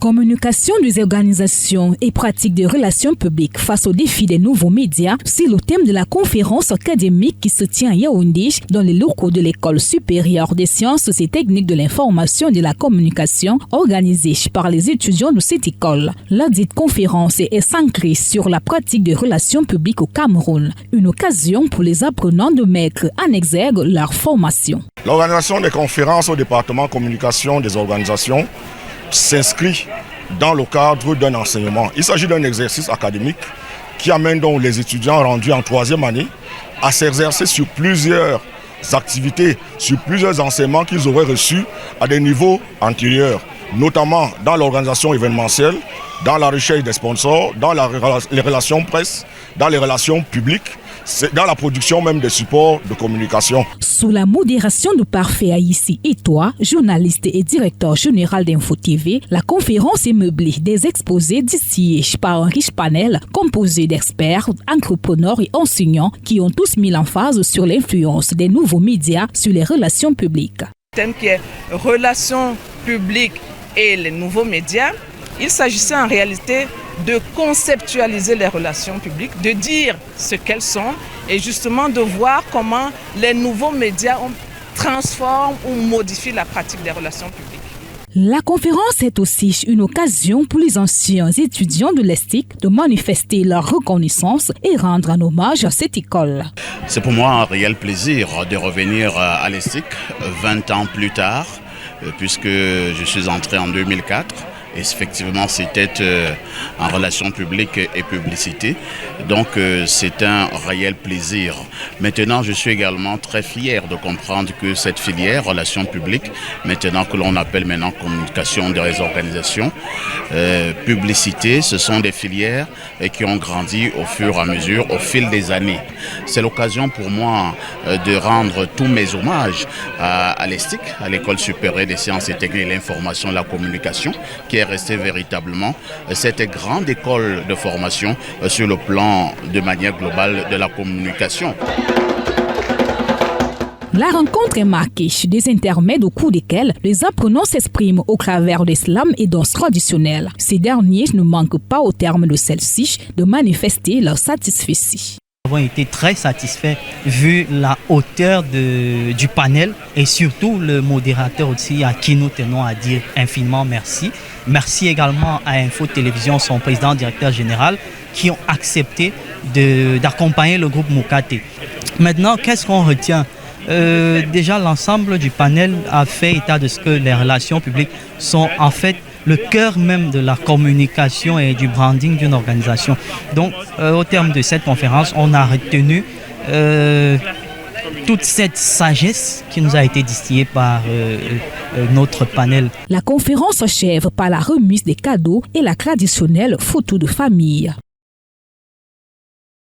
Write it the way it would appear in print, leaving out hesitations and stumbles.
Communication des organisations et pratiques de relations publiques face aux défis des nouveaux médias, c'est le thème de la conférence académique qui se tient à Yaoundé dans les locaux de l'École supérieure des sciences et techniques de l'information et de la communication organisée par les étudiants de cette école. La dite conférence est centrée sur la pratique des relations publiques au Cameroun, une occasion pour les apprenants de mettre en exergue leur formation. L'organisation des conférences au département communication des organisations s'inscrit dans le cadre d'un enseignement. Il s'agit d'un exercice académique qui amène donc les étudiants rendus en troisième année à s'exercer sur plusieurs activités, sur plusieurs enseignements qu'ils auraient reçus à des niveaux antérieurs, notamment dans l'organisation événementielle, dans la recherche des sponsors, dans les relations presse, dans les relations publiques, dans la production même des supports de communication. Sous la modération de Parfait Aïssi et toi, journaliste et directeur général d'Info TV, la conférence est meublée des exposés distillés par un riche panel composé d'experts, entrepreneurs et enseignants qui ont tous mis l'emphase sur l'influence des nouveaux médias sur les relations publiques. Le thème qui est relations publiques et les nouveaux médias, il s'agissait en réalité de conceptualiser les relations publiques, de dire ce qu'elles sont et justement de voir comment les nouveaux médias transforment ou modifient la pratique des relations publiques. La conférence est aussi une occasion pour les anciens étudiants de l'ESTIC de manifester leur reconnaissance et rendre un hommage à cette école. C'est pour moi un réel plaisir de revenir à l'ESTIC 20 ans plus tard, puisque je suis entré en 2004. Et effectivement, c'était en relations publiques et publicité. Donc, c'est un réel plaisir. Maintenant, je suis également très fier de comprendre que cette filière, relations publiques, maintenant que l'on appelle maintenant communication des organisations, publicité, ce sont des filières qui ont grandi au fur et à mesure, au fil des années. C'est l'occasion pour moi de rendre tous mes hommages à l'ESTIC, à l'École supérieure des sciences et techniques de l'information et de la communication, qui est restée véritablement cette grande école de formation sur le plan de manière globale de la communication. La rencontre est marquée des intermèdes au cours desquels les apprenants s'expriment au travers des slams et danses traditionnelles. Ces derniers ne manquent pas au terme de celle-ci de manifester leur satisfaction. Nous avons été très satisfaits vu la hauteur du panel et surtout le modérateur aussi à qui nous tenons à dire infiniment merci. Merci également à Info Télévision, son président, directeur général, qui ont accepté d'accompagner le groupe Mokate. Maintenant, qu'est-ce qu'on retient ? Déjà, l'ensemble du panel a fait état de ce que les relations publiques sont en fait le cœur même de la communication et du branding d'une organisation. Donc, au terme de cette conférence, on a retenu toute cette sagesse qui nous a été distillée par notre panel. La conférence s'achève par la remise des cadeaux et la traditionnelle photo de famille.